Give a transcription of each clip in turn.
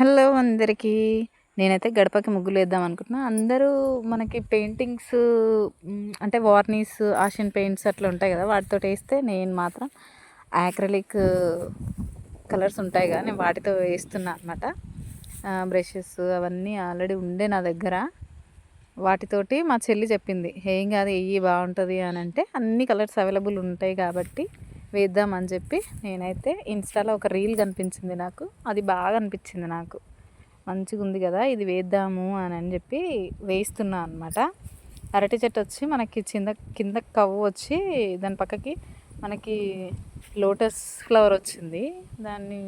Hello అందరికీ. నేనైతే గడపకి ముగ్గులేద్దాం అనుకుంటున్నా. అందరూ మనకి పెయింటింగ్స్ అంటే వార్నిష్, ఆషియన్ పెయింట్స్ అట్లా ఉంటాయి గదా! వాటితోటేస్తే నేను మాత్రం యాక్రిలిక్ కలర్స్ ఉంటాయి గదా! నేను వాటితో వేస్తున్నా అనమాట. బ్రషెస్ అవన్నీ ఆల్రెడీ ఉండే నా దగ్గర. వాటితోటి మా చెల్లి చెప్పింది, "ఏం గాదు ఎయ్యి బావుంటది" అనంటే, అన్ని కలర్స్ అవైలబుల్ ఉంటాయి కాబట్టి వేద్దామని చెప్పి నేనైతే ఇన్‌స్టాలో ఒక రీల్ కనిపించింది నాకు. అది బాగా అనిపించింది నాకు. మంచిగుంది గదా! ఇది వేద్దాము అనని చెప్పి వేస్తున్నా అనమాట. అరటి చెట్టు వచ్చి మనకి కింద కవ్వు వచ్చి దాని పక్కకి మనకి లోటస్ ఫ్లవర్ వచ్చింది. దాన్ని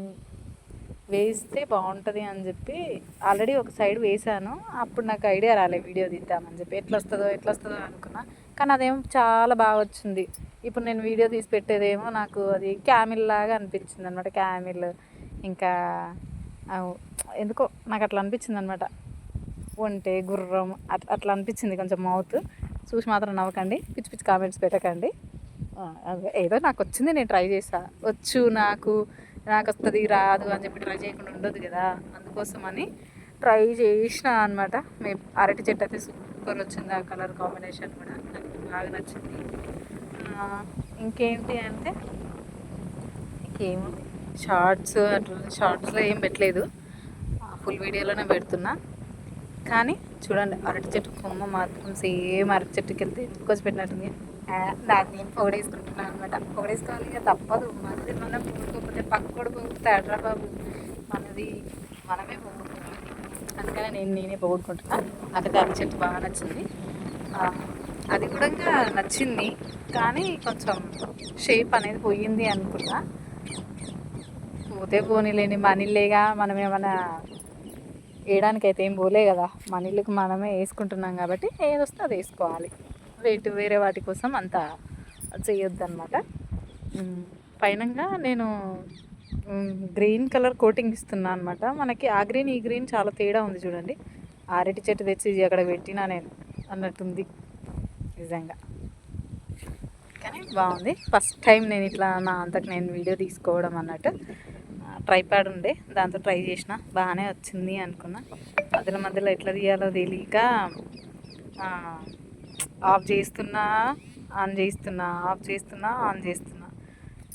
వేస్తే బాగుంటుంది అని చెప్పి ఆల్రెడీ ఒక సైడ్ వేసాను. అప్పుడు నాకు ఐడియా రాలే వీడియో తీద్దామని చెప్పి ఎట్లా వస్తుందో అనుకున్నా. కానీ అదేమో చాలా బాగా వచ్చింది. ఇప్పుడు నేను వీడియో తీసి పెట్టేదేమో నాకు అది క్యామిల్ లాగా అనిపించింది అనమాట. క్యామిల్ ఇంకా ఎందుకో నాకు అట్లా అనిపించింది అనమాట. ఒంటె గుర్రం అట్లా అనిపించింది కొంచెం మౌత్. చూసి మాత్రం నవ్వకండి, పిచ్చి పిచ్చి కామెంట్స్ పెట్టకండి. ఏదో నాకు వచ్చింది, నేను ట్రై చేసా. నాకు వస్తుంది రాదు అని చెప్పి ట్రై చేయకుండా ఉండదు కదా, అందుకోసమని ట్రై చేసిన అనమాట. మేము అరటి చెట్టు అయితే సూపర్ వచ్చింది. ఆ కలర్ కాంబినేషన్ కూడా నాకు బాగా నచ్చింది. ఇంకేంటి అంటే ఇంకేముంది, షార్ట్స్లో ఏం పెట్టలేదు, ఫుల్ వీడియోలోనే పెడుతున్నా. కానీ చూడండి, అరటి చెట్టు కొమ్మ మాత్రం సేమ్ అరటి చెట్టుకి వెళ్తే ఎత్తుకొచ్చి పెట్టినట్టుంది. నాకు నేను పొగడేసుకుంటున్నాను అనమాట. పొగడేసుకోవాలి ఇక తప్పదు. మనది మనం పొగుడుకోకపోతే పక్కడు పొగుడుతాడ్రా బాబు. మనమే పొగుడుకోవాలి. అందుకని నేనే పొగుడుకుంటున్నా. నాకైతే అరటి చెట్టు బాగా నచ్చింది. అది కూడా నచ్చింది, కానీ కొంచెం షేప్ అనేది పోయింది అనుకున్నా. పోతే పోనీలేని మనీలేగా, మనం ఏమైనా వేయడానికి అయితే ఏం పోలే కదా, మనీళ్ళకి మనమే వేసుకుంటున్నాం కాబట్టి ఏది వస్తే అది వేసుకోవాలి. వేరే వాటి కోసం అంత చేయొద్దు అనమాట. పైనంగా నేను గ్రీన్ కలర్ కోటింగ్ ఇస్తున్నా అనమాట. మనకి ఆ గ్రీన్ ఈ గ్రీన్ చాలా తేడా ఉంది చూడండి. అరటి చెట్టు తెచ్చి అక్కడ పెట్టినా నేను అన్నట్టుంది నిజంగా. కానీ బాగుంది. ఫస్ట్ టైం నేను ఇట్లా నా అంతకు నేను వీడియో తీసుకోవడం అన్నట్టు. ట్రైప్యాడ్ ఉండే, దాంతో ట్రై చేసిన, బాగానే వచ్చింది అనుకున్నా. మధ్యలో ఎట్లా తీయాలో తెలియక ఆఫ్ చేస్తున్నా, ఆన్ చేస్తున్నా.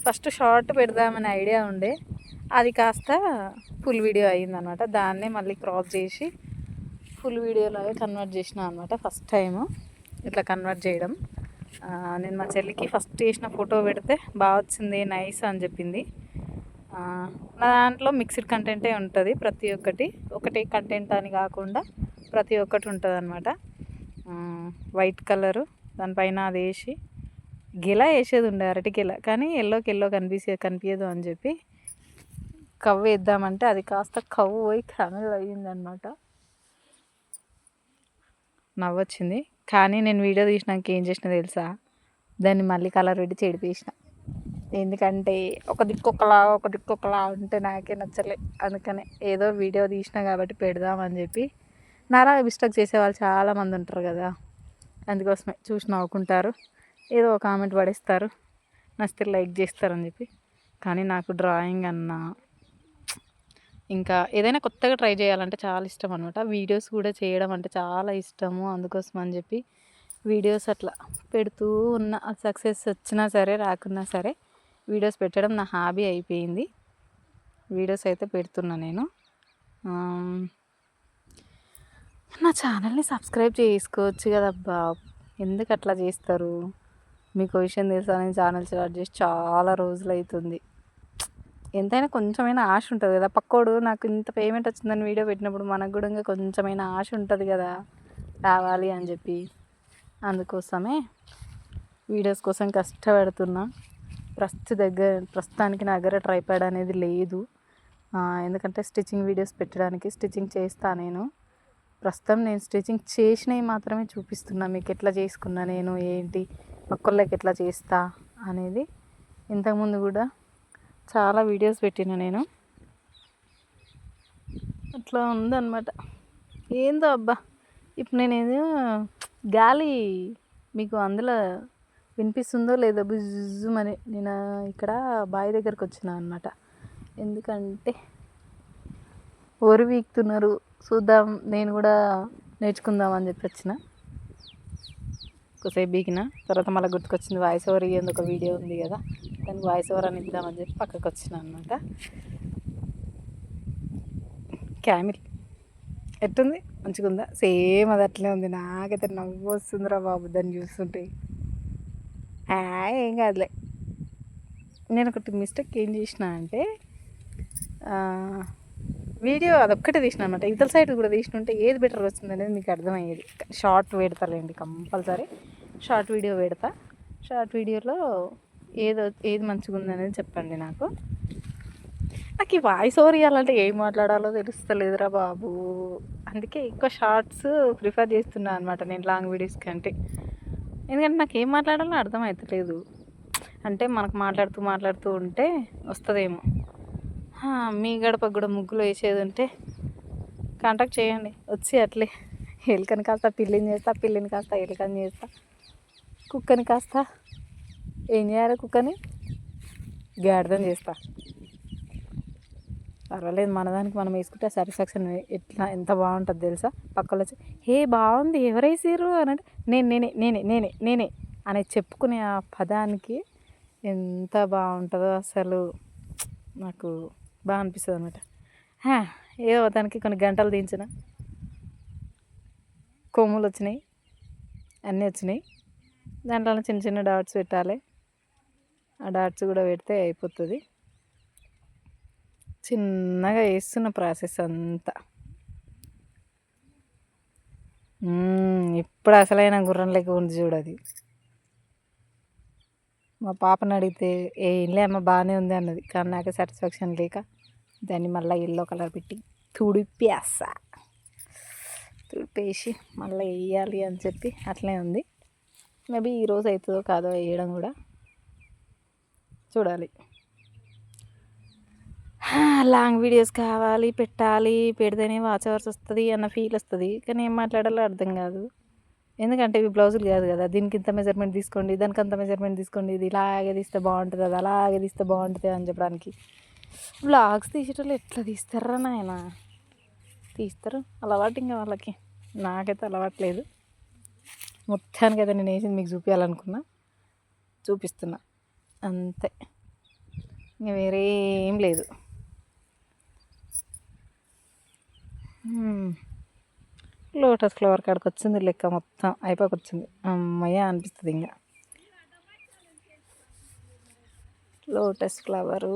ఫస్ట్ షార్ట్ పెడదామనే ఐడియా ఉండే, అది కాస్త ఫుల్ వీడియో అయ్యిందనమాట. దాన్నే మళ్ళీ క్రాప్ చేసి ఫుల్ వీడియోలాగా కన్వర్ట్ చేసిన అనమాట. ఫస్ట్ టైము ఇట్లా కన్వర్ట్ చేయడం. నేను మా చెల్లికి ఫస్ట్ చేసిన ఫోటో పెడితే బాగా వచ్చింది, నైస్ అని చెప్పింది. నా దాంట్లో మిక్స్డ్ కంటెంటే ఉంటుంది. ప్రతి ఒకటి కంటెంట్ అని కాకుండా ప్రతి ఒక్కటి ఉంటుంది అనమాట. వైట్ కలరు దానిపైన అది వేసి గెల వేసేది ఉండే, అరటి గెల, కానీ ఎల్లో కనిపించదు అని చెప్పి కవ్వు వేద్దామంటే అది కాస్త కవ్వు పోయి క్యామెల్ అయ్యిందనమాట. నవ్వొచ్చింది. కానీ నేను వీడియో తీసినాక ఏం చేసినా తెలుసా, దాన్ని మళ్ళీ కలర్ పెట్టి చెడిపేసిన. ఎందుకంటే ఒక దిక్కొకలా ఉంటే నాకే నచ్చలే. అందుకనే ఏదో వీడియో తీసినా కాబట్టి పెడదామని చెప్పి. నాలా మిస్టేక్ చేసేవాళ్ళు చాలామంది ఉంటారు కదా, అందుకోసమే చూసి నవ్వుకుంటారు, ఏదో ఒక కామెంట్ పడేస్తారు, నచ్చితే లైక్ చేస్తారని చెప్పి. కానీ నాకు డ్రాయింగ్ అన్నా ఇంకా ఏదైనా కొత్తగా ట్రై చేయాలంటే చాలా ఇష్టం అనమాట. వీడియోస్ కూడా చేయడం అంటే చాలా ఇష్టము. అందుకోసం అని చెప్పి వీడియోస్ అట్లా పెడుతూ ఉన్న, సక్సెస్ వచ్చినా సరే రాకున్నా సరే వీడియోస్ పెట్టడం నా హాబీ అయిపోయింది. వీడియోస్ అయితే పెడుతున్నా నేను. నా ఛానల్ని సబ్స్క్రైబ్ చేసుకోవచ్చు కదబ్బా, ఎందుకు అట్లా చేస్తారు? మీకు విషయం తెలుసా, నేను ఛానల్ స్టార్ట్ చేసి చాలా రోజులు అవుతుంది. ఎంతైనా కొంచెమైనా ఆశ ఉంటుంది కదా, పక్కోడు నాకు ఇంత పేమెంట్ వచ్చిందని వీడియో పెట్టినప్పుడు మనకు కూడా ఇంకా కొంచెమైనా ఆశ ఉంటుంది కదా రావాలి అని చెప్పి. అందుకోసమే వీడియోస్ కోసం కష్టపడుతున్నా. ప్రస్తుతానికి నా దగ్గర ట్రైప్యాడ్ అనేది లేదు. ఎందుకంటే స్టిచ్చింగ్ వీడియోస్ పెట్టడానికి స్టిచ్చింగ్ చేస్తా నేను. ప్రస్తుతం నేను స్టిచ్చింగ్ చేసినవి మాత్రమే చూపిస్తున్నా మీకు, ఎట్లా చేసుకున్నా నేను ఏంటి, పక్కోళ్ళకి ఎట్లా చేస్తా అనేది. ఇంతకుముందు కూడా చాలా వీడియోస్ పెట్టిన నేను. అట్లా ఉందన్నమాట. ఏందో అబ్బా, ఇప్పుడు నేనేదో గాలి మీకు అందులో వినిపిస్తుందో లేదో బుజ్జుమని. నేను ఇక్కడ బావి దగ్గరకు వచ్చిన అనమాట. ఎందుకంటే ఓరి వీక్తున్నారు. చూద్దాం, నేను కూడా నేర్చుకుందాం అని చెప్పి వచ్చిన. కొద్దిసేపు బీకిన తర్వాత మళ్ళీ గుర్తుకొచ్చింది వాయిస్ ఓవర్ ఇయ్యంది, ఒక వీడియో ఉంది కదా, దానికి వాయిస్ ఓవర్ అని ఇద్దామని చెప్పి పక్కకు వచ్చిన అనమాట. క్యామిల్ ఎట్టుంది, మంచిగా ఉందా? సేమ్ అది అట్లే ఉంది. నాకైతే నవ్వు వస్తుందిరా బాబు దాన్ని చూస్తుంటే. ఏం కాదులే. నేను ఒకటి మిస్టేక్ ఏం చేసిన అంటే వీడియో అదొక్కటే తీసిన అనమాట. ఇతర సైడ్ కూడా తీసినుంటే ఏది బెటర్ వస్తుంది అనేది మీకు అర్థమయ్యేది. షార్ట్ పెడతాలేండి, కంపల్సరీ షార్ట్ వీడియో పెడతా. షార్ట్ వీడియోలో ఏది మంచిగా ఉందనేది చెప్పండి నాకు. నాకు ఈ వాయిస్ ఓవర్ ఇవ్వాలంటే ఏం మాట్లాడాలో తెలుస్తలేదురా బాబు. అందుకే ఎక్కువ షార్ట్స్ ప్రిఫర్ చేస్తున్నాను అనమాట నేను లాంగ్ వీడియోస్ కంటే. ఎందుకంటే నాకు ఏం మాట్లాడాలో అర్థం అవుతలేదు. అంటే మనకు మాట్లాడుతూ ఉంటే వస్తుందేమో. మీ గడపకు కూడా ముగ్గులు వేసేది ఉంటే కాంటాక్ట్ చేయండి, వచ్చి అట్లే ఎలుకని కాస్త పిల్లిని చేస్తా, పిల్లిని కాస్త ఎలుకని చేస్తా, కుక్కని కాస్త ఏం చేయాలి, కుక్కని గాడిదని చేస్తా. పర్వాలేదు, మనదానికి మనం వేసుకుంటే సాటిస్ఫాక్షన్ ఎంత బాగుంటుంది తెలుసా. పక్కలో వచ్చి హే బాగుంది ఎవరు వేసారు అని అంటే నేనే అనేది చెప్పుకునే ఆ పదానికి ఎంత బాగుంటుందో అసలు. నాకు బాగా అనిపిస్తుంది అనమాట. ఏదో దానికి కొన్ని గంటలు దించిన, కొమ్ములు వచ్చినాయి, అన్నీ వచ్చినాయి. దాంట్లో చిన్న చిన్న డాట్స్ పెట్టాలి. ఆ డాట్స్ కూడా పెడితే అయిపోతుంది. చిన్నగా వేస్తున్న ప్రాసెస్ అంతా. ఇప్పుడు అసలైన గుర్రం లెక్క ఉంది చూడది. మా పాపని అడిగితే ఏంలే అమ్మ బాగానే ఉంది అన్నది. కానీ నాకు సాటిస్ఫాక్షన్ లేక దాన్ని మళ్ళీ ఎల్లో కలర్ పెట్టి తుడిపేసి మళ్ళీ వేయాలి అని చెప్పి అట్లే ఉంది. మేబీ ఈరోజు అవుతుందో కాదో వేయడం కూడా చూడాలి. లాంగ్ వీడియోస్ కావాలి, పెట్టాలి, పెడితేనే వాచ్ అవర్స్ వస్తుంది అన్న ఫీల్ వస్తుంది. కానీ ఏం మాట్లాడాలో అర్థం కాదు. ఎందుకంటే ఇవి బ్లౌజులు కాదు కదా, దీనికి ఇంత మెజర్మెంట్ తీసుకోండి, దానికి అంత మెజర్మెంట్ తీసుకోండి, ఇది ఇలాగే తీస్తే బాగుంటుంది, అది అలాగే తీస్తే బాగుంటుంది అని చెప్పడానికి. బ్లాగ్స్ తీసేటోళ్ళు ఎట్లా తీస్తారా నాయన, తీస్తారు అలవాటు ఇంకా వాళ్ళకి. నాకైతే అలవాటు లేదు. మొత్తానికి అయితే నేను వేసింది మీకు చూపించాలనుకున్నా, చూపిస్తున్నా అంతే, ఇంకా వేరే ఏం లేదు. లోటస్ ఫ్లవర్ కాడికి వచ్చింది లెక్క, మొత్తం అయిపోకొచ్చింది. అమ్మయ్య అనిపిస్తుంది. ఇంకా లోటస్ ఫ్లవరు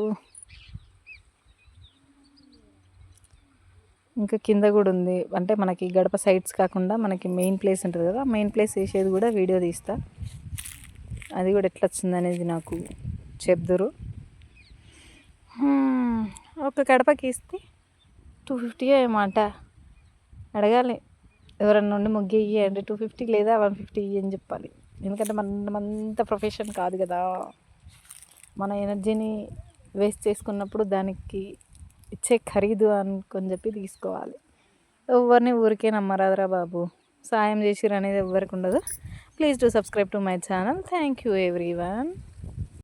ఇంకా కింద కూడా ఉంది. అంటే మనకి గడప సైడ్స్ కాకుండా మనకి మెయిన్ ప్లేస్ ఉంటుంది కదా, మెయిన్ ప్లేస్ వేసేది కూడా వీడియో తీస్తా. అది కూడా ఎట్లా వచ్చింది అనేది నాకు చెప్దురు. ఒక గడపకి ఇస్తే 250 ఏమాట అడగాలి. ఎవరన్నా నుండి ముగ్గు ఇవ్వండి 250 లేదా 150 అని చెప్పాలి. ఎందుకంటే మనమంత ప్రొఫెషన్ కాదు కదా. మన ఎనర్జీని వేస్ట్ చేసుకున్నప్పుడు దానికి ఇచ్చే ఖరీదు అనుకొని చెప్పి తీసుకోవాలి. ఎవరిని ఊరికే నమ్మరాదురా బాబు. సాయం చేసిరు అనేది ఎవరికి ఉండదు. Please do subscribe to my channel. Thank you everyone.